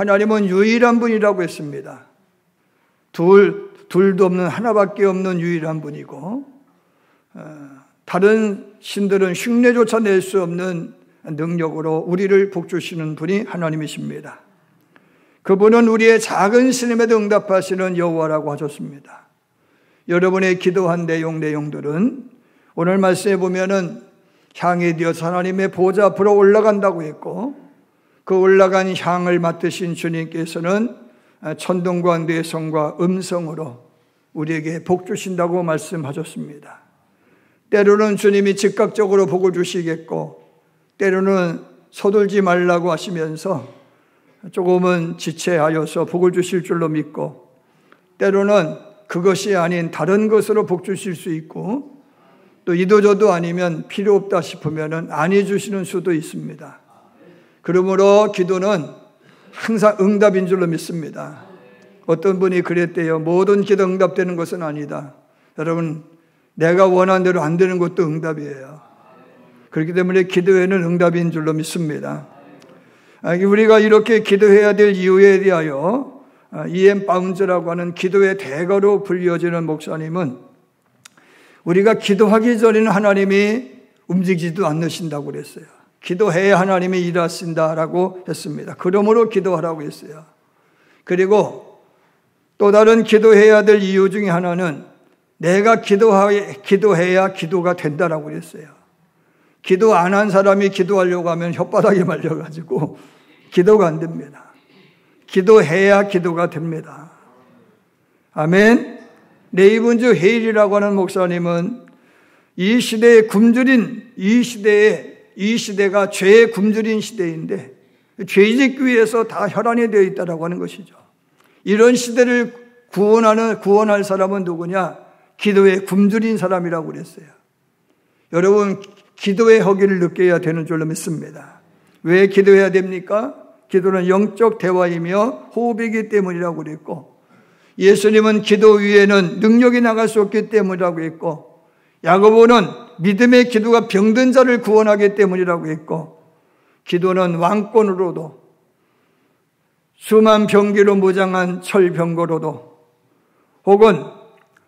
하나님은 유일한 분이라고 했습니다. 둘도 없는, 하나밖에 없는 유일한 분이고, 다른 신들은 흉내조차 낼 수 없는 능력으로 우리를 복주시는 분이 하나님이십니다. 그분은 우리의 작은 신음에도 응답하시는 여호와라고 하셨습니다. 여러분의 기도한 내용들은 오늘 말씀에 보면은 향이 되어서 하나님의 보좌 앞으로 올라간다고 했고, 그 올라간 향을 맡으신 주님께서는 천둥과 뇌성과 음성으로 우리에게 복 주신다고 말씀하셨습니다. 때로는 주님이 즉각적으로 복을 주시겠고, 때로는 서둘지 말라고 하시면서 조금은 지체하여서 복을 주실 줄로 믿고, 때로는 그것이 아닌 다른 것으로 복 주실 수 있고, 또 이도저도 아니면 필요 없다 싶으면 안 해주시는 수도 있습니다. 그러므로 기도는 항상 응답인 줄로 믿습니다. 어떤 분이 그랬대요. 모든 기도 응답되는 것은 아니다. 여러분, 내가 원하는 대로 안 되는 것도 응답이에요. 그렇기 때문에 기도에는 응답인 줄로 믿습니다. 우리가 이렇게 기도해야 될 이유에 대하여 E.M. 바운즈라고 하는 기도의 대가로 불려지는 목사님은 우리가 기도하기 전에는 하나님이 움직이지도 않으신다고 그랬어요. 기도해야 하나님이 일하신다라고 했습니다. 그러므로 기도하라고 했어요. 그리고 또 다른 기도해야 될 이유 중에 하나는 내가 기도해야 기도가 된다라고 그랬어요. 기도 안 한 사람이 기도하려고 하면 혓바닥에 말려가지고 기도가 안 됩니다. 기도해야 기도가 됩니다. 아멘. 레이븐즈 헤일이라고 하는 목사님은 이 시대의 굶주린, 이 시대가 죄의 굶주린 시대인데 죄짓기 위해서 다 혈안이 되어 있다라고 하는 것이죠. 이런 시대를 구원할 사람은 누구냐? 기도에 굶주린 사람이라고 그랬어요. 여러분, 기도의 허기를 느껴야 되는 줄로 믿습니다. 왜 기도해야 됩니까? 기도는 영적 대화이며 호흡이기 때문이라고 그랬고, 예수님은 기도 위에는 능력이 나갈 수 없기 때문이라고 했고, 야고보는 믿음의 기도가 병든 자를 구원하기 때문이라고 했고, 기도는 왕권으로도 수만 병기로 무장한 철병거로도 혹은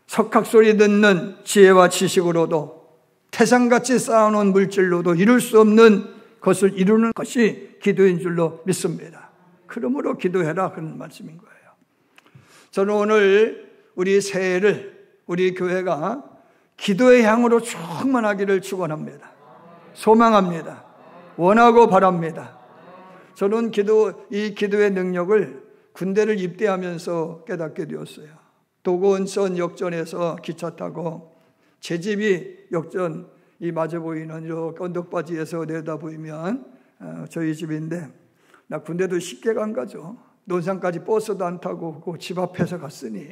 석학소리 듣는 지혜와 지식으로도 태산같이 쌓아놓은 물질로도 이룰 수 없는 것을 이루는 것이 기도인 줄로 믿습니다. 그러므로 기도해라, 그런 말씀인 거예요. 저는 오늘 우리 새해를 우리 교회가 기도의 향으로 충만하기를 축원합니다. 소망합니다. 원하고 바랍니다. 저는 이 기도의 능력을 군대를 입대하면서 깨닫게 되었어요. 도고은천 역전에서 기차 타고 제 집이 역전 이 마저 보이는 이 언덕바지에서 내다 보이면 저희 집인데, 나 군대도 쉽게 간 거죠. 논산까지 버스도 안 타고 그 집 앞에서 갔으니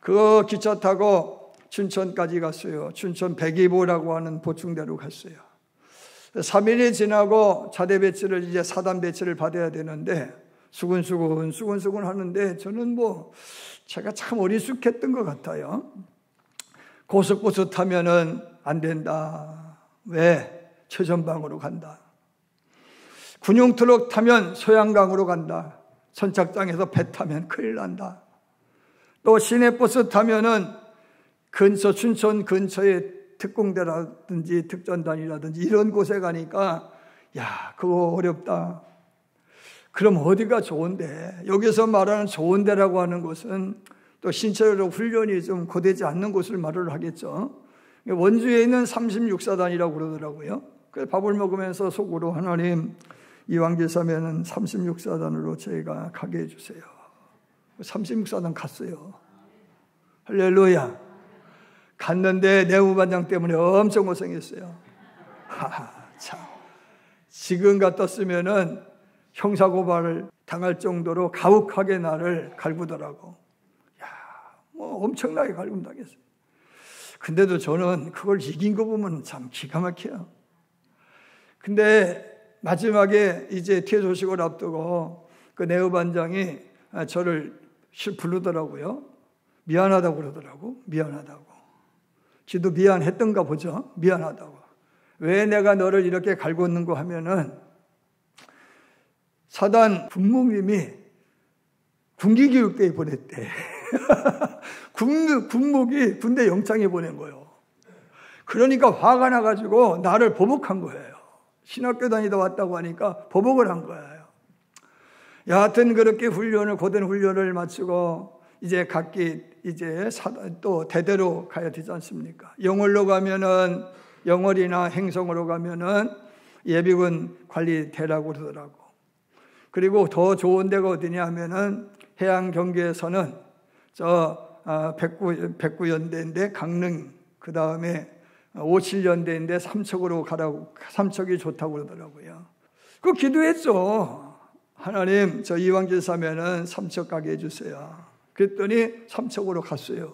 그 기차 타고 춘천까지 갔어요. 춘천 백이보라고 하는 보충대로 갔어요. 3일이 지나고 차대 배치를 이제 사단 배치를 받아야 되는데 수근수근 하는데 저는 제가 참 어리숙했던 것 같아요. 고속버스 타면은 안 된다. 왜? 최전방으로 간다. 군용트럭 타면 소양강으로 간다. 선착장에서 배 타면 큰일 난다. 또 시내버스 타면은 춘천 근처에 특공대라든지 특전단이라든지 이런 곳에 가니까 야, 그거 어렵다. 그럼 어디가 좋은데? 여기서 말하는 좋은 데라고 하는 것은 또 신체적 훈련이 좀 고되지 않는 곳을 말을 하겠죠. 원주에 있는 36사단이라고 그러더라고요. 그래서 밥을 먹으면서 속으로 하나님, 이왕 계사면은 36사단으로 저희가 가게 해주세요. 36사단 갔어요. 할렐루야. 갔는데 내무반장 때문에 엄청 고생했어요. 참. 지금 같았으면은 형사고발을 당할 정도로 가혹하게 나를 갈구더라고. 엄청나게 갈굼당했어요. 근데도 저는 그걸 이긴 거 보면 참 기가 막혀요. 근데 마지막에 이제 퇴소식을 앞두고 그 내무반장이 저를 부르더라고요. 미안하다고 그러더라고. 미안하다고. 지도 미안했던가 보죠. 미안하다고. 왜 내가 너를 이렇게 갈궜는가 하면은 사단 군목님이 군기교육대에 보냈대. 군목이 군대 영창에 보낸 거예요. 그러니까 화가 나가지고 나를 보복한 거예요. 신학교 다니다 왔다고 하니까 보복을 한 거예요. 여하튼 그렇게 고된 훈련을 마치고 이제 각기 이제 또 대대로 가야 되지 않습니까? 영월로 가면은 영월이나 행성으로 가면은 예비군 관리대라고 그러더라고. 그리고 더 좋은 데가 어디냐 하면은 해양 경계에서는 백구연대인데 강릉, 그 다음에 57연대인데 삼척으로 가라고, 삼척이 좋다고 그러더라고요. 그 기도했죠. 하나님, 저 이왕길사면은 삼척 가게 해주세요. 그랬더니 삼척으로 갔어요.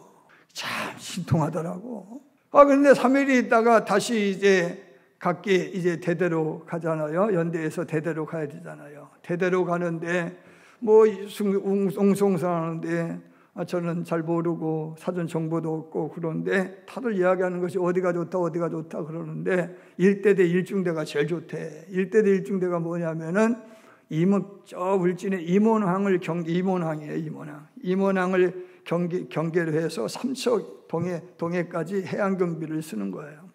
참 신통하더라고. 그런데 3일이 있다가 다시 이제 각기 이제 대대로 가잖아요. 연대에서 대대로 가야 되잖아요. 대대로 가는데 뭐 웅성웅성하는데 저는 잘 모르고 사전 정보도 없고 그런데 다들 이야기하는 것이 어디가 좋다 어디가 좋다 그러는데 1대대 1중대가 제일 좋대. 1대대 1중대가 뭐냐면은 저 울진의 임원항을 경계로 해서 삼척 동해까지 해양경비를 쓰는 거예요.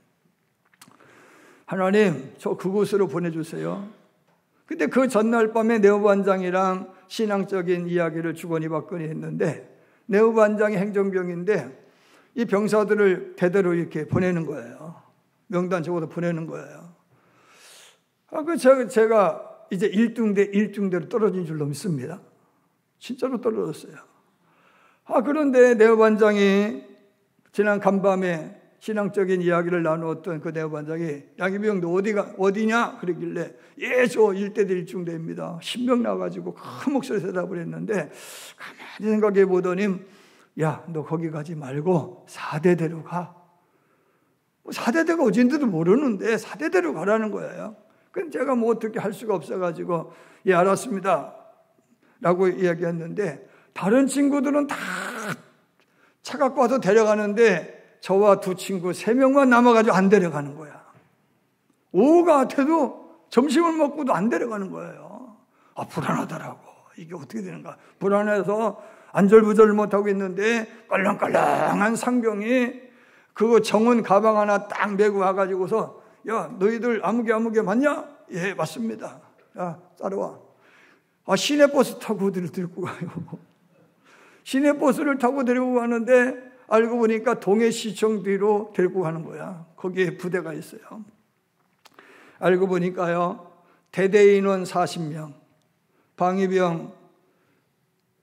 하나님, 저 그곳으로 보내주세요. 근데 그 전날 밤에 내후반장이랑 신앙적인 이야기를 주거니 받거니 했는데, 내후반장이 행정병인데 이 병사들을 대대로 이렇게 보내는 거예요. 명단 적어서 보내는 거예요. 제가 이제 1중대로 떨어진 줄로 믿습니다. 진짜로 떨어졌어요. 그런데 내후반장이 지난 간밤에 신앙적인 이야기를 나누었던 그 내후반장이 양희병 너 어디냐? 그러길래 저 1대대 1중대입니다. 신명 나가지고 큰 목소리에서 대답을 했는데 가만히 생각해 보더니 야, 너 거기 가지 말고 4대대로 가. 4대대가 어딘지도 모르는데 4대대로 가라는 거예요. 그럼 제가 뭐 어떻게 할 수가 없어가지고 예 알았습니다 라고 이야기했는데 다른 친구들은 다 차 갖고 와서 데려가는데 저와 두 친구 3명만 남아가지고 안 데려가는 거야. 오후 같아도 점심을 먹고도 안 데려가는 거예요. 불안하더라고. 이게 어떻게 되는가. 불안해서 안절부절 못하고 있는데 껄렁껄렁한 상병이 그거 정은 가방 하나 딱 메고 와가지고서 야 너희들 아무개 맞냐? 예 맞습니다. 야 따라와. 시내버스 타고 데리고 가요. 시내버스를 타고 데리고 가는데 알고 보니까 동해시청 뒤로 데리고 가는 거야. 거기에 부대가 있어요. 알고 보니까요. 대대 인원 40명, 방위병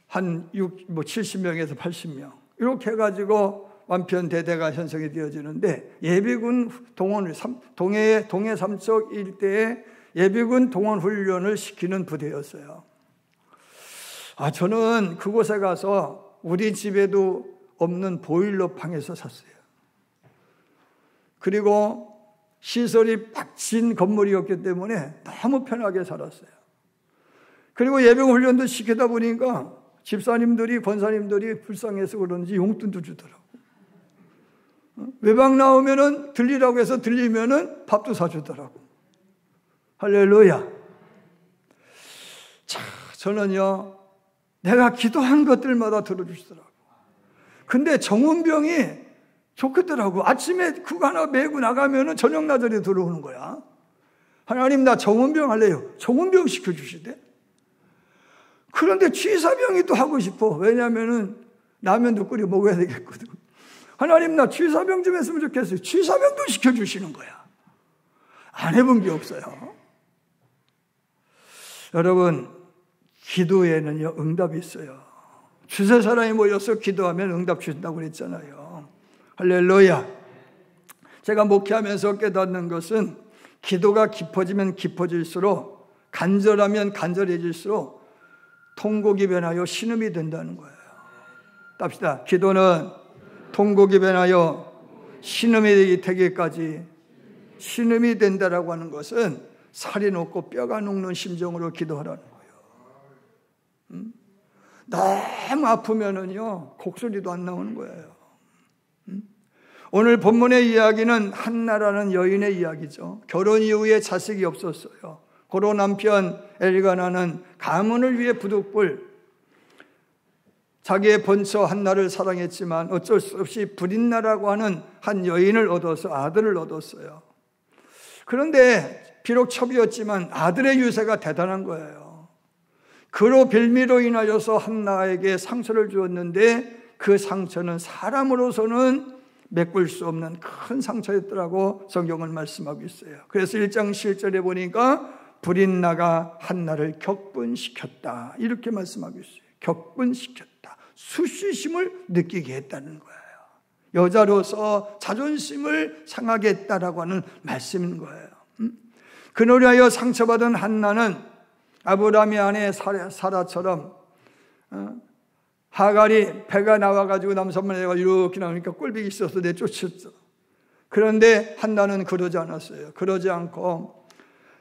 한 70명에서 80명 이렇게 해가지고 완편 대대가 형성이 되어지는데 예비군 동원, 동해 삼척 일대에 예비군 동원 훈련을 시키는 부대였어요. 저는 그곳에 가서 우리 집에도 없는 보일러방에서 샀어요. 그리고 시설이 빡친 건물이었기 때문에 너무 편하게 살았어요. 그리고 예비군 훈련도 시키다 보니까 집사님들이, 권사님들이 불쌍해서 그런지 용돈도 주더라고. 외박 나오면은 들리라고 해서 들리면은 밥도 사주더라고. 할렐루야. 자, 저는요, 내가 기도한 것들마다 들어주시더라고. 근데 정원병이 좋겠더라고. 아침에 그거 하나 메고 나가면은 저녁 나절에 들어오는 거야. 하나님, 나 정원병 할래요. 정원병 시켜주시대. 그런데 취사병이 또 하고 싶어. 왜냐면은 라면도 끓여 먹어야 되겠거든. 하나님, 나 취사병 좀 했으면 좋겠어요. 취사병도 시켜주시는 거야. 안 해본 게 없어요. 여러분, 기도에는요, 응답이 있어요. 주세 사람이 모여서 기도하면 응답 주신다고 그랬잖아요. 할렐루야. 제가 목회하면서 깨닫는 것은 기도가 깊어지면 깊어질수록, 간절하면 간절해질수록 통곡이 변하여 신음이 된다는 거예요. 답시다. 기도는 통곡이 변하여 신음이 되기까지 신음이 된다라고 하는 것은 살이 녹고 뼈가 녹는 심정으로 기도하라는 거예요. 너무 아프면은요, 곡소리도 안 나오는 거예요. 오늘 본문의 이야기는 한나라는 여인의 이야기죠. 결혼 이후에 자식이 없었어요. 고로 남편 엘가나는 가문을 위해 부득불 자기의 본처 한나를 사랑했지만 어쩔 수 없이 브릿나라고 하는 한 여인을 얻어서 아들을 얻었어요. 그런데 비록 첩이었지만 아들의 유세가 대단한 거예요. 그로 빌미로 인하여서 한나에게 상처를 주었는데 그 상처는 사람으로서는 메꿀 수 없는 큰 상처였더라고 성경은 말씀하고 있어요. 그래서 1장 7절에 보니까 브릿나가 한나를 격분시켰다 이렇게 말씀하고 있어요. 격분시켰다. 수치심을 느끼게 했다는 거예요. 여자로서 자존심을 상하게 했다라고 하는 말씀인 거예요. 그노리 하여 상처받은 한나는 아브라함의 아내 사라처럼 하갈이 배가 나와가지고 남산문에가 이렇게 나오니까 꼴보기 있어서 내쫓았죠. 그런데 한나는 그러지 않았어요. 그러지 않고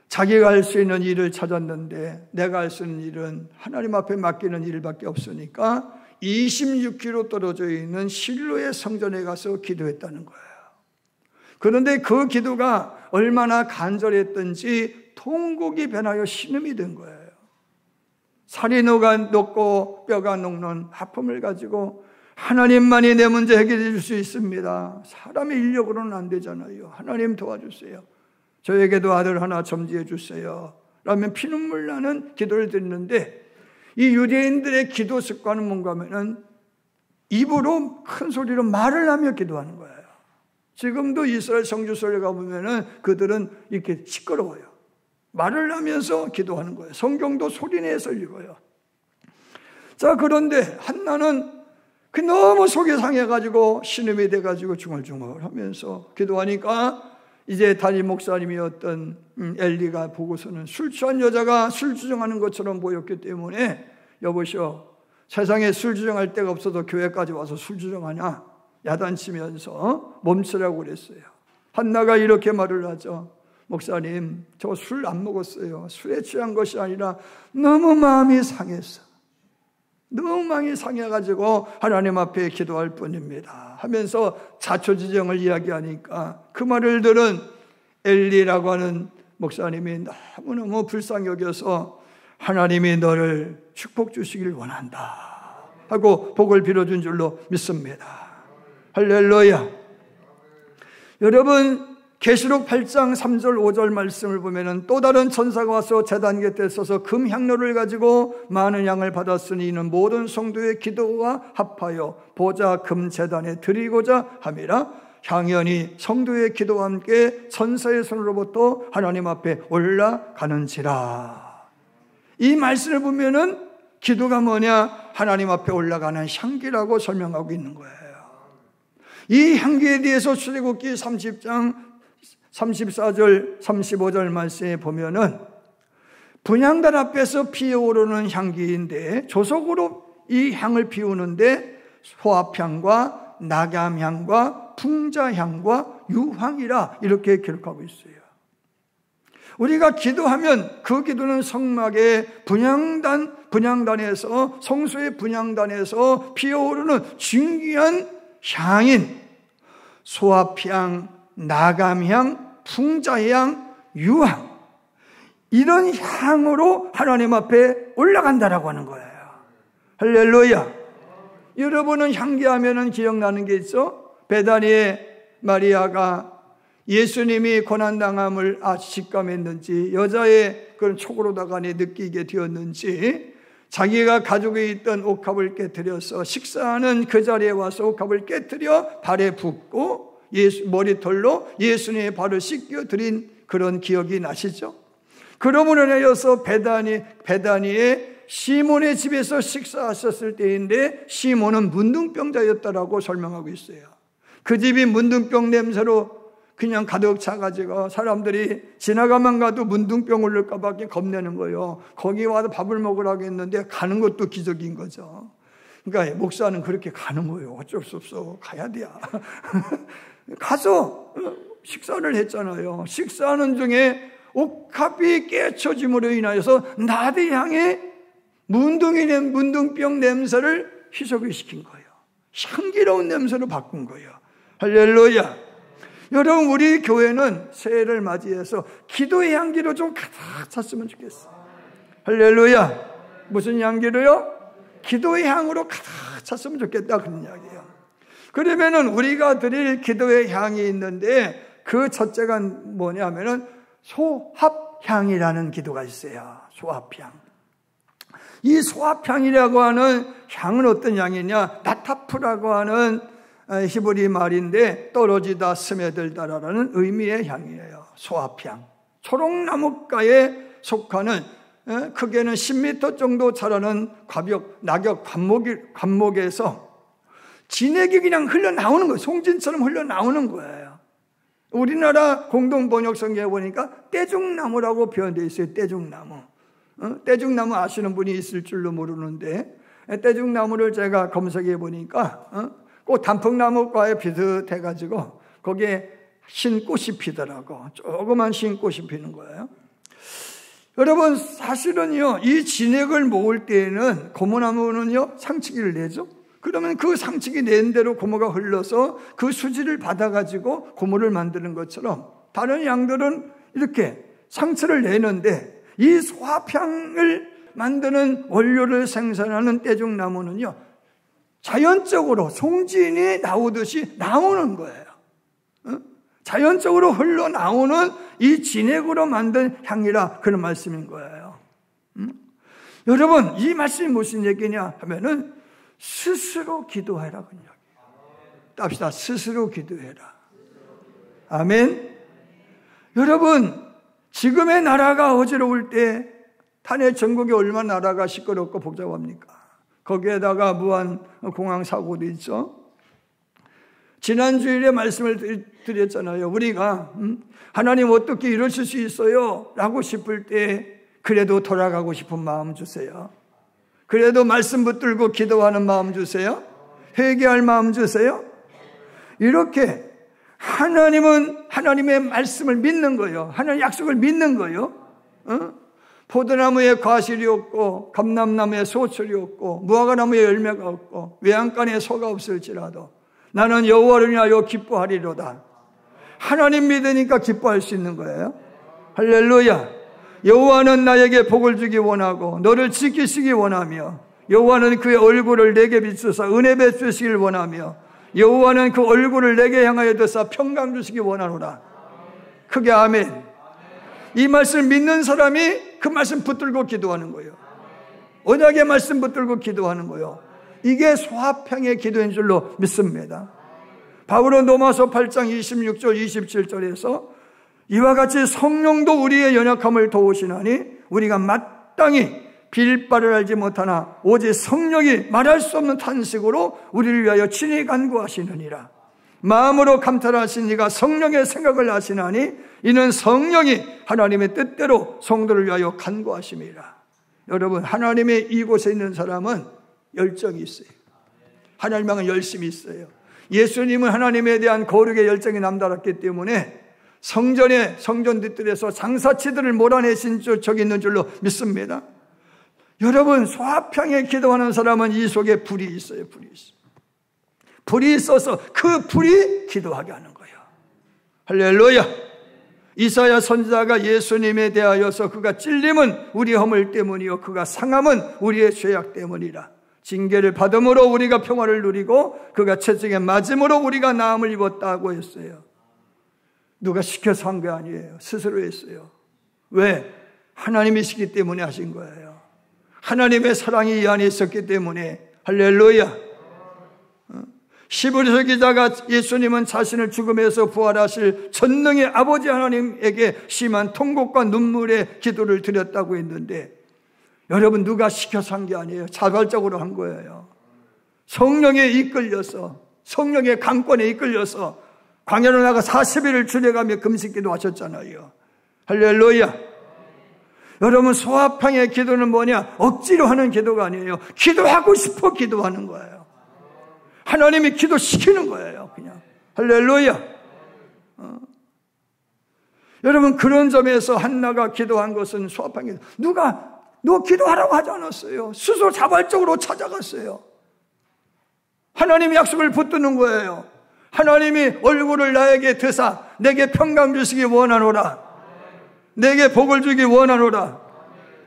자기가 할 수 있는 일을 찾았는데 내가 할 수 있는 일은 하나님 앞에 맡기는 일밖에 없으니까 26km 떨어져 있는 실로의 성전에 가서 기도했다는 거예요. 그런데 그 기도가 얼마나 간절했던지 통곡이 변하여 신음이 된 거예요. 살이 녹고 뼈가 녹는 아픔을 가지고 하나님만이 내 문제 해결해 줄 수 있습니다. 사람의 인력으로는 안 되잖아요. 하나님 도와주세요. 저에게도 아들 하나 점지해 주세요. 라면 피눈물 나는 기도를 드리는데 이 유대인들의 기도 습관은 뭔가 하면은 입으로 큰 소리로 말을 하며 기도하는 거예요. 지금도 이스라엘 성지순례 가보면은 그들은 이렇게 시끄러워요. 말을 하면서 기도하는 거예요. 성경도 소리내서 읽어요. 자, 그런데 한나는 너무 속이 상해가지고 신음이 돼가지고 중얼중얼 하면서 기도하니까 이제 담임 목사님이었던 엘리가 보고서는 술 취한 여자가 술 주정하는 것처럼 보였기 때문에 여보시오, 세상에 술 주정할 데가 없어도 교회까지 와서 술 주정하냐? 야단치면서 멈추라고 그랬어요. 한나가 이렇게 말을 하죠. 목사님, 저 술 안 먹었어요. 술에 취한 것이 아니라 너무 마음이 상했어. 너무 마음이 상해가지고 하나님 앞에 기도할 뿐입니다 하면서 자초지정을 이야기하니까 그 말을 들은 엘리라고 하는 목사님이 너무너무 불쌍히 여겨서 하나님이 너를 축복 주시길 원한다 하고 복을 빌어준 줄로 믿습니다. 할렐루야. 여러분, 계시록 8장 3절 5절 말씀을 보면은 또 다른 천사가 와서 제단 곁에 서서 금 향로를 가지고 많은 양을 받았으니 이는 모든 성도의 기도와 합하여 보좌 금 제단에 드리고자 함이라. 향연이 성도의 기도와 함께 천사의 손으로부터 하나님 앞에 올라가는지라. 이 말씀을 보면은 기도가 뭐냐? 하나님 앞에 올라가는 향기라고 설명하고 있는 거예요. 이 향기에 대해서 출애굽기 30장 34절 35절 말씀에 보면은 분향단 앞에서 피어오르는 향기인데 조석으로 이 향을 피우는데 소합향과 낙암향과 풍자향과 유황이라 이렇게 기록하고 있어요. 우리가 기도하면 그 기도는 성막의 분향단에서 성소의 분향단에서 피어오르는 중귀한 향인 소합향, 낙암향, 풍자향, 유황, 이런 향으로 하나님 앞에 올라간다라고 하는 거예요. 할렐루야. 여러분은 향기하면은 기억나는 게 있어? 베다니에 마리아가 예수님이 고난당함을 직감했는지 여자의 그런 촉으로다가 느끼게 되었는지 자기가 가지고 있던 옥합을 깨뜨려서 식사하는 그 자리에 와서 옥합을 깨뜨려 발에 붓고 머리털로 예수님의 발을 씻겨드린 그런 기억이 나시죠? 그러므로 인하여서 베다니의 시몬의 집에서 식사하셨을 때인데 시몬은 문둥병자였다라고 설명하고 있어요. 그 집이 문둥병 냄새로 그냥 가득 차가지고 사람들이 지나가만 가도 문둥병 올릴까 밖에 겁내는 거예요. 거기 와서 밥을 먹으라고 했는데 가는 것도 기적인 거죠. 그러니까 목사는 그렇게 가는 거예요. 어쩔 수 없어. 가야 돼. 가서 식사를 했잖아요. 식사하는 중에 옥합이 깨쳐짐으로 인하여서 나대 향에 문둥병 냄새를 희석을 시킨 거예요. 향기로운 냄새로 바꾼 거예요. 할렐루야. 여러분, 우리 교회는 새해를 맞이해서 기도의 향기로 좀 가득 찼으면 좋겠어요. 할렐루야. 무슨 향기로요? 기도의 향으로 가득 찼으면 좋겠다 그런 이야기예요. 그러면은 우리가 드릴 기도의 향이 있는데 그 첫째가 뭐냐면은 소합향이라는 기도가 있어요. 소합향. 이 소합향이라고 하는 향은 어떤 향이냐? 나타프라고 하는 히브리 말인데 떨어지다 스며들다라는 의미의 향이에요. 소합향. 초록나무가에 속하는 크게는 10m 정도 자라는 낙엽 관목에서 진액이 그냥 흘러나오는 거예요. 송진처럼 흘러나오는 거예요. 우리나라 공동번역 성경에 보니까 떼죽나무라고 표현되어 있어요. 떼죽나무. 떼죽나무 아시는 분이 있을 줄로 모르는데 떼죽나무를 제가 검색해 보니까 꼭 단풍나무과에 비슷해가지고 거기에 흰 꽃이 피더라고. 조그만 흰 꽃이 피는 거예요. 여러분 사실은요 이 진액을 모을 때에는 고무나무는요 상치기를 내죠. 그러면 그 상치기 낸 대로 고무가 흘러서 그 수지를 받아가지고 고무를 만드는 것처럼 다른 양들은 이렇게 상처를 내는데 이 소합향을 만드는 원료를 생산하는 떼죽나무는요 자연적으로 송진이 나오듯이 나오는 거예요. 자연적으로 흘러나오는 이 진액으로 만든 향이라 그런 말씀인 거예요. 여러분 이 말씀이 무슨 얘기냐 하면은 스스로 기도해라 그런 얘기예요. 답시다. 스스로 기도해라. 아멘. 여러분 지금의 나라가 어지러울 때 탄핵 전국이 얼마나 나라가 시끄럽고 복잡합니까? 거기에다가 무한공항 사고도 있죠. 지난 주일에 말씀을 드렸잖아요. 우리가 하나님 어떻게 이러실 수 있어요? 라고 싶을 때 그래도 돌아가고 싶은 마음 주세요. 그래도 말씀 붙들고 기도하는 마음 주세요. 회개할 마음 주세요. 이렇게 하나님은 하나님의 말씀을 믿는 거예요. 하나님의 약속을 믿는 거예요. 포도나무에 과실이 없고 감람나무에 소출이 없고 무화과나무에 열매가 없고 외양간에 소가 없을지라도 나는 여호와를 위하여 기뻐하리로다. 하나님 믿으니까 기뻐할 수 있는 거예요. 할렐루야. 여호와는 나에게 복을 주기 원하고 너를 지키시기 원하며 여호와는 그의 얼굴을 내게 비추사 은혜 베푸시길 원하며 여호와는 그 얼굴을 내게 향하여 드사 평강 주시기 원하노라. 크게 아멘. 이 말씀 믿는 사람이 그 말씀 붙들고 기도하는 거예요. 언약의 말씀 붙들고 기도하는 거예요. 이게 소합향의 기도인 줄로 믿습니다. 바울은 로마서 8장 26절 27절에서 이와 같이 성령도 우리의 연약함을 도우시나니 우리가 마땅히 빌 바를 알지 못하나 오직 성령이 말할 수 없는 탄식으로 우리를 위하여 친히 간구하시느니라. 마음으로 감탄하신 이가 성령의 생각을 아시나니 이는 성령이 하나님의 뜻대로 성도를 위하여 간구하심이라. 여러분 하나님의 이곳에 있는 사람은 열정이 있어요. 하나님 향은 열심이 있어요. 예수님은 하나님에 대한 거룩의 열정이 남달랐기 때문에 성전 뒤뜰에서 장사치들을 몰아내신 적이 있는 줄로 믿습니다. 여러분 소합향에 기도하는 사람은 이 속에 불이 있어요. 불이 있어서 그 불이 기도하게 하는 거예요. 할렐루야. 이사야 선지자가 예수님에 대하여서 그가 찔림은 우리 허물 때문이요 그가 상함은 우리의 죄악 때문이라. 징계를 받음으로 우리가 평화를 누리고 그가 채찍에 맞음으로 우리가 나음을 입었다고 했어요. 누가 시켜서 한 게 아니에요. 스스로 했어요. 왜? 하나님이시기 때문에 하신 거예요. 하나님의 사랑이 이 안에 있었기 때문에. 할렐루야. 히브리서 기자가 예수님은 자신을 죽음에서 부활하실 전능의 아버지 하나님에게 심한 통곡과 눈물의 기도를 드렸다고 했는데 여러분 누가 시켜서 한 게 아니에요. 자발적으로 한 거예요. 성령에 이끌려서 성령의 강권에 이끌려서 광야로 나가 40일을 주례가며 금식기도 하셨잖아요. 할렐루야. 여러분 소합향의 기도는 뭐냐? 억지로 하는 기도가 아니에요. 기도하고 싶어 기도하는 거예요. 하나님이 기도시키는 거예요. 그냥. 할렐루야. 여러분 그런 점에서 한나가 기도한 것은 소합향 기도. 누가 너 기도하라고 하지 않았어요. 스스로 자발적으로 찾아갔어요. 하나님의 약속을 붙드는 거예요. 하나님이 얼굴을 나에게 드사 내게 평강 주시기 원하노라. 내게 복을 주기 원하노라.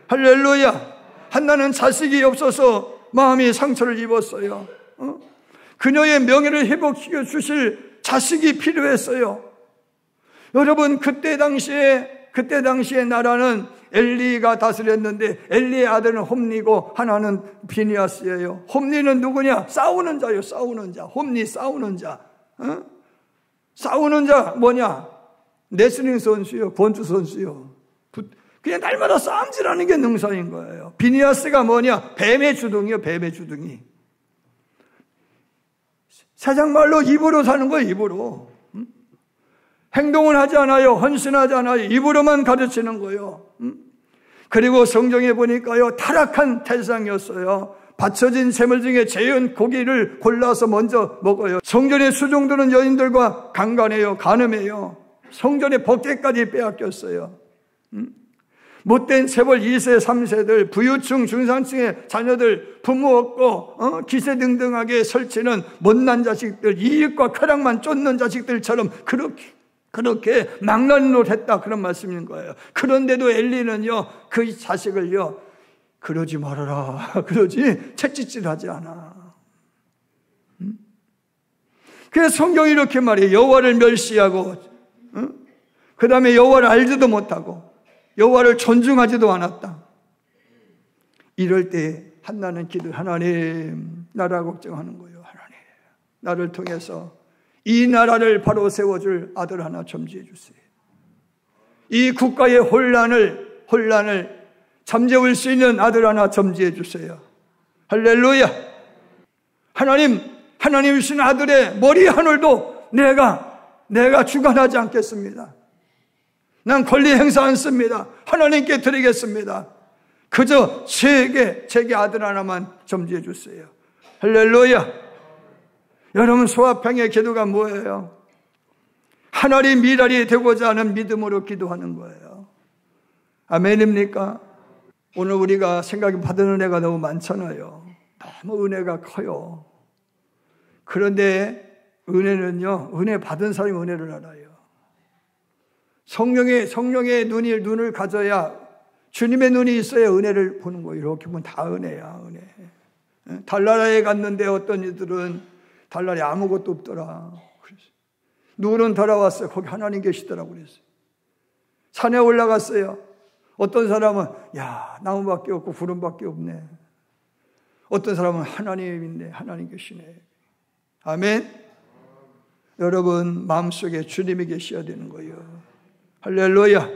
할렐루야. 한나는 자식이 없어서 마음이 상처를 입었어요. 그녀의 명예를 회복시켜 주실 자식이 필요했어요. 여러분, 그때 당시에 나라는 엘리가 다스렸는데 엘리의 아들은 홈리고 하나는 비니아스예요. 홈리는 누구냐? 싸우는 자요. 싸우는 자. 홈리 싸우는 자. 싸우는 자 뭐냐? 레슬링 선수요. 권투 선수요. 그냥 날마다 싸움질하는 게 능사인 거예요. 비니아스가 뭐냐? 뱀의 주둥이요. 뱀의 주둥이. 세상말로 입으로 사는 거예요. 입으로. 행동은 하지 않아요. 헌신하지 않아요. 입으로만 가르치는 거예요. 그리고 성경에 보니까요, 타락한 태상이었어요. 바쳐진 샘물 중에 재운 고기를 골라서 먼저 먹어요. 성전의 수종드는 여인들과 강간해요. 간음해요. 성전의 법궤까지 빼앗겼어요. 못된 세벌 2세, 3세들, 부유층, 중산층의 자녀들, 부모 없고 기세등등하게 설치는 못난 자식들, 이익과 쾌락만 쫓는 자식들처럼 그렇게 망나니를 했다, 그런 말씀인 거예요. 그런데도 엘리는요, 그 자식을요, 그러지 말아라, 그러지 채찍질하지 않아. 그래서 성경이 이렇게 말해요. 여호와를 멸시하고, 그 다음에 여호와를 알지도 못하고 여호와를 존중하지도 않았다. 이럴 때 한나는 하나님, 나라 걱정하는 거예요. 하나님, 나를 통해서 이 나라를 바로 세워줄 아들 하나 점지해 주세요. 이 국가의 혼란을 잠재울 수 있는 아들 하나 점지해 주세요. 할렐루야. 하나님이신 아들의 머리 하늘도 내가 주관하지 않겠습니다. 난 권리 행사 않습니다. 하나님께 드리겠습니다. 그저 제게 아들 하나만 점지해 주세요. 할렐루야. 여러분, 소아평의 기도가 뭐예요? 하나님 미랄이 되고자 하는 믿음으로 기도하는 거예요. 아멘입니까? 오늘 우리가 생각이 받은 은혜가 너무 많잖아요. 너무 은혜가 커요. 그런데 은혜는요, 은혜 받은 사람이 은혜를 알아요. 성령의 눈을 가져야, 주님의 눈이 있어야 은혜를 보는 거예요. 이렇게 보면 다 은혜야, 은혜. 달나라에 갔는데 어떤 이들은 달날에 아무것도 없더라. 누구는 돌아왔어요. 거기 하나님 계시더라고 그랬어요. 산에 올라갔어요. 어떤 사람은 나무밖에 없고 구름밖에 없네. 어떤 사람은 하나님 있네. 하나님 계시네. 아멘. 여러분, 마음속에 주님이 계셔야 되는 거예요. 할렐루야.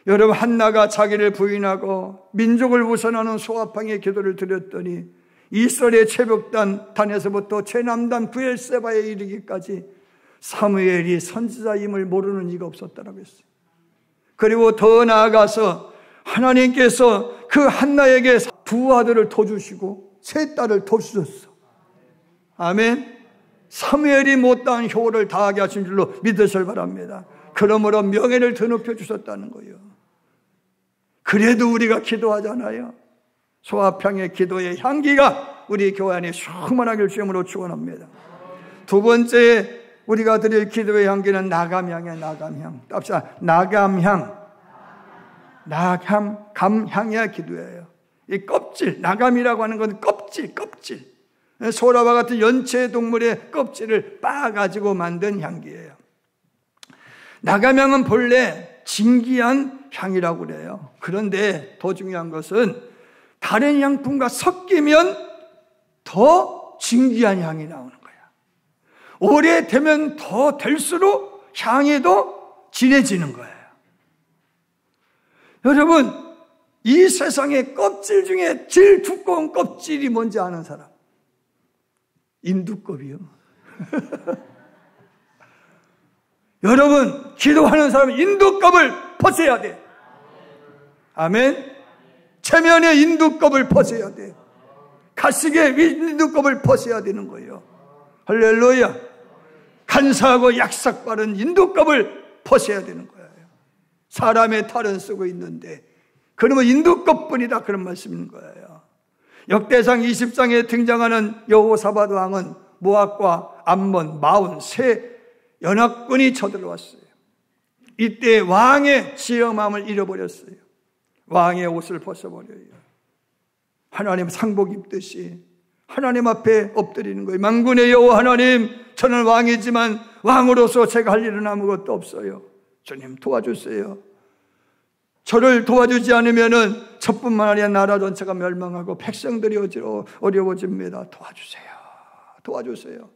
여러분, 한나가 자기를 부인하고 민족을 우선하는 소아팡의 기도를 드렸더니 이스라엘의 최벽단에서부터 최남단 브엘세바에 이르기까지 사무엘이 선지자임을 모르는 이가 없었다라고 했어요. 그리고 더 나아가서 하나님께서 그 한나에게 두 아들을 더 주시고 세 딸을 더 주셨어. 아멘. 사무엘이 못다한 효를 다하게 하신 줄로 믿으시길 바랍니다. 그러므로 명예를 더 높여 주셨다는 거예요. 그래도 우리가 기도하잖아요. 소아평의 기도의 향기가 우리 교회 안에 충만하길 주님으로 축원합니다. 두 번째 우리가 드릴 기도의 향기는 나감향이에요. 나감향. 합시다. 감향의 기도예요. 이 껍질, 나감이라고 하는 건 껍질. 소라와 같은 연체 동물의 껍질을 빻아가지고 만든 향기예요. 나감향은 본래 진기한 향이라고 그래요. 그런데 더 중요한 것은 다른 향품과 섞이면 더 진기한 향이 나오는 거야. 오래되면 더 될수록 향이 더 진해지는 거예요. 여러분, 이 세상의 껍질 중에 제일 두꺼운 껍질이 뭔지 아는 사람? 인두껍이요. 여러분, 기도하는 사람은 인두껍을 벗어야 돼. 아멘. 체면의 인두껍을 벗어야 돼. 가식의 인두껍을 벗어야 되는 거예요. 할렐루야. 간사하고 약삭빠른 인두껍을 벗어야 되는 거예요. 사람의 탈은 쓰고 있는데 그러면 인두껍뿐이다, 그런 말씀인 거예요. 역대상 20장에 등장하는 여호사밧 왕은 모압과 암몬, 마온 세 연합군이 쳐들어왔어요. 이때 왕의 지엄함을 잃어버렸어요. 왕의 옷을 벗어버려요. 하나님 상복 입듯이 하나님 앞에 엎드리는 거예요. 만군의 여호와 하나님, 저는 왕이지만 왕으로서 제가 할 일은 아무것도 없어요. 주님 도와주세요. 저를 도와주지 않으면은 저뿐만 아니라 나라 전체가 멸망하고 백성들이 어려워집니다. 도와주세요. 도와주세요.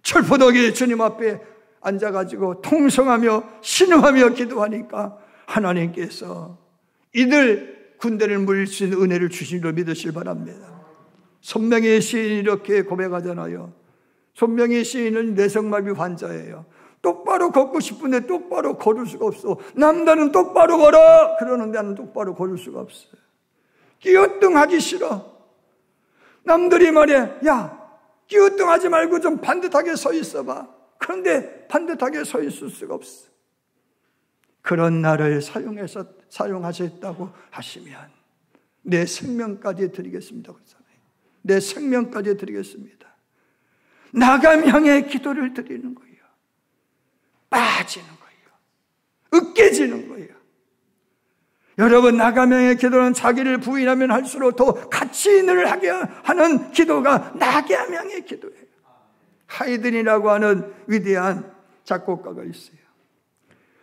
철포덕이 주님 앞에 앉아가지고 통성하며 신음하며 기도하니까 하나님께서 이들 군대를 물릴 수 있는 은혜를 주신 줄 믿으시길 바랍니다. 손명의 시인이 이렇게 고백하잖아요. 손명의 시인은 뇌성마비 환자예요. 똑바로 걷고 싶은데 똑바로 걸을 수가 없어. 남자는 똑바로 걸어! 그러는데 나는 똑바로 걸을 수가 없어요. 끼어뚱하기 싫어. 남들이 말해, 야, 끼어뚱하지 말고 좀 반듯하게 서 있어봐. 그런데 반듯하게 서 있을 수가 없어. 그런 나를 사용하셨다고 하시면 내 생명까지 드리겠습니다. 내 생명까지 드리겠습니다. 나감 향해 기도를 드리는 거예요. 빠지는 거예요. 으깨지는 거예요. 여러분, 나감 향해 기도는 자기를 부인하면 할수록 더 가치인을 하게 하는 기도가 나감 향해 기도예요. 하이든이라고 하는 위대한 작곡가가 있어요.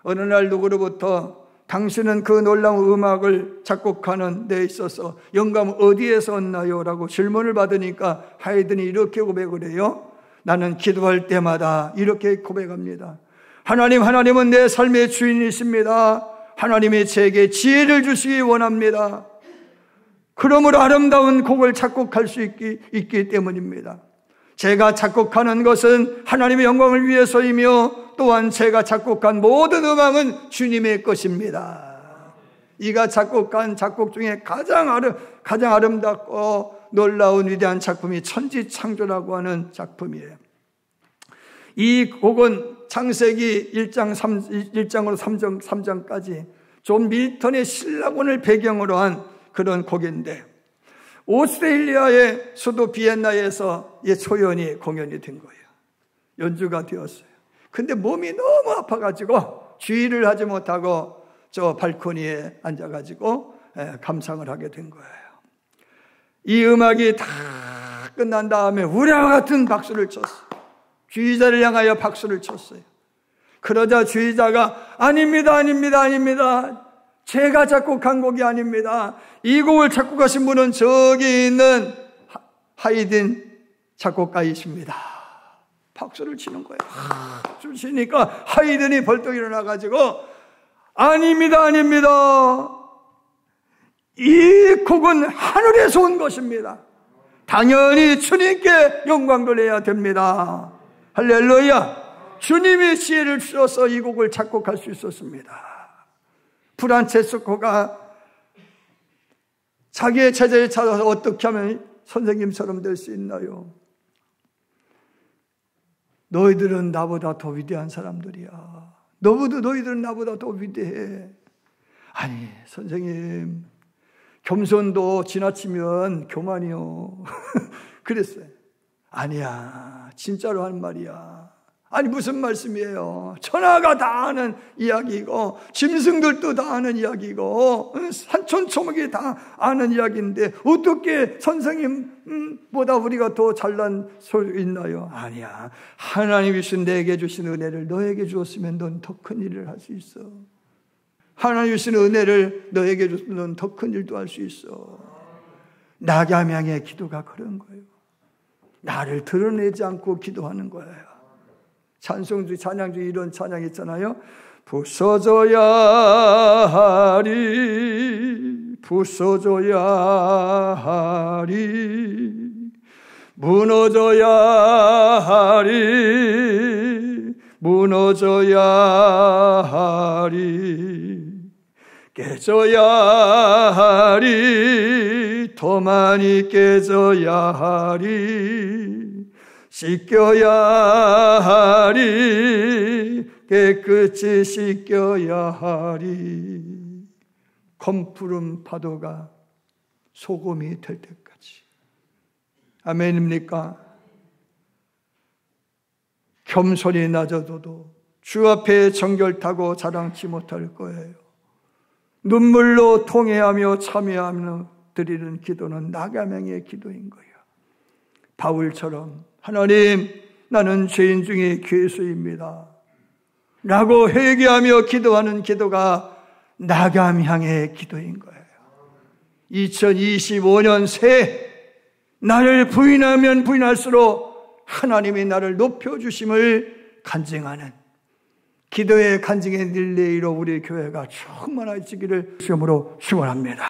어느 날 누구로부터 당신은 그 놀라운 음악을 작곡하는 데 있어서 영감은 어디에서 얻나요? 라고 질문을 받으니까 하이든이 이렇게 고백을 해요. 나는 기도할 때마다 이렇게 고백합니다. 하나님은 내 삶의 주인이십니다. 하나님이 제게 지혜를 주시기 원합니다. 그러므로 아름다운 곡을 작곡할 수 있기 때문입니다. 제가 작곡하는 것은 하나님의 영광을 위해서이며 또한 제가 작곡한 모든 음악은 주님의 것입니다. 이가 작곡한 작곡 중에 가장 아름답고 놀라운 위대한 작품이 천지창조라고 하는 작품이에요. 이 곡은 창세기 1장으로 3장까지 존 밀턴의 신라곤을 배경으로 한 그런 곡인데 오스트레일리아의 수도 비엔나에서 초연이 공연이 된 거예요. 연주가 되었어요. 근데 몸이 너무 아파가지고 주의를 하지 못하고 저 발코니에 앉아가지고 감상을 하게 된 거예요. 이 음악이 다 끝난 다음에 우리와 같은 박수를 쳤어요. 주의자를 향하여 박수를 쳤어요. 그러자 주의자가 아닙니다. 제가 작곡한 곡이 아닙니다. 이 곡을 작곡하신 분은 저기 있는 하이든 작곡가이십니다. 박수를 치는 거예요. 박수를 치니까 하이든이 벌떡 일어나가지고 아닙니다. 이 곡은 하늘에서 온 것입니다. 당연히 주님께 영광 돌려야 됩니다. 할렐루야. 주님이 지혜를 주셔서 이 곡을 작곡할 수 있었습니다. 프란체스코가 자기의 제자를 찾아서 어떻게 하면 선생님처럼 될 수 있나요? 너희들은 나보다 더 위대한 사람들이야. 너희들은 나보다 더 위대해. 아니, 선생님, 겸손도 지나치면 교만이요. 그랬어요. 아니야, 진짜로 하는 말이야. 아니, 무슨 말씀이에요? 천하가 다 아는 이야기고 짐승들도 다 아는 이야기고 산천초목이 다 아는 이야기인데 어떻게 선생님보다 우리가 더 잘난 소리 있나요? 아니야. 하나님이신 내게 주신 은혜를 너에게 주었으면 넌 더 큰 일을 할 수 있어. 하나님 주신 은혜를 너에게 줬으면 넌 더 큰 일도 할 수 있어. 나감양의 기도가 그런 거예요. 나를 드러내지 않고 기도하는 거예요. 찬송주, 찬양주 이런 찬양 있잖아요. 부서져야 하리, 부서져야 하리, 무너져야 하리, 무너져야 하리, 깨져야 하리, 더 많이 깨져야 하리, 씻겨야 하리, 깨끗이 씻겨야 하리. 검푸른 파도가 소금이 될 때까지. 아멘입니까? 겸손히 낮아져도 주 앞에 정결타고 자랑치 못할 거예요. 눈물로 통회하며 참여하며 드리는 기도는 나감양의 기도인 거예요. 바울처럼 하나님, 나는 죄인 중에 괴수입니다 라고 회개하며 기도하는 기도가 나감향의 기도인 거예요. 2025년 새해 나를 부인하면 부인할수록 하나님이 나를 높여주심을 간증하는 기도의 간증의 릴레이로 우리 교회가 충만해지기를 주님으로 축원합니다.